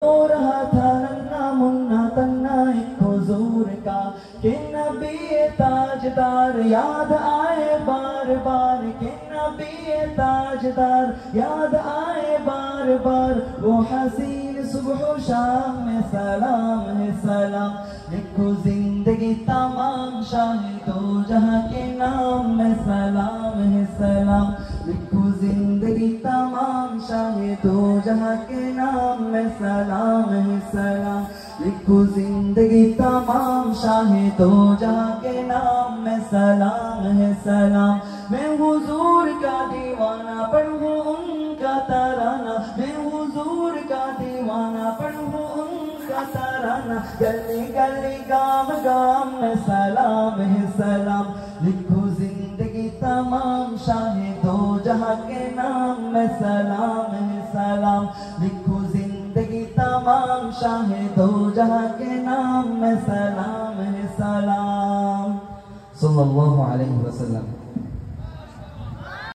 हो रहा था नन्ना मुन्ना तन्ना एक हुजूर का कि नबी ताजदार याद आए बार बार, कि नबी ताजदार याद आए बार बार। वो हसीन सुबह शाम में सलाम है सलाम, लिखो जिंदगी तमाम शाहिदो जहां के नाम में सलाम है सलाम, लिखो जिंदगी तमाम शाहिदो जहां के नाम में सलाम है सलाम, लिखो जिंदगी तमाम शाहिदो जहां के नाम में सलाम है सलाम। मैं हुजूर का दीवाना पढ़ूं उनका तराना, मैं हुजूर का दीवाना पढ़ूं उनका तराना, गली गली गाम गाम में सलाम है सलाम, लिखो जिंदगी तमाम शाहिदो जहां के नाम में सलाम है सलाम, लिखो जिंदगी तमाम शाहिदो जहां के नाम में सलाम है सलाम। सल्लल्लाहु अलैहि वसल्लम।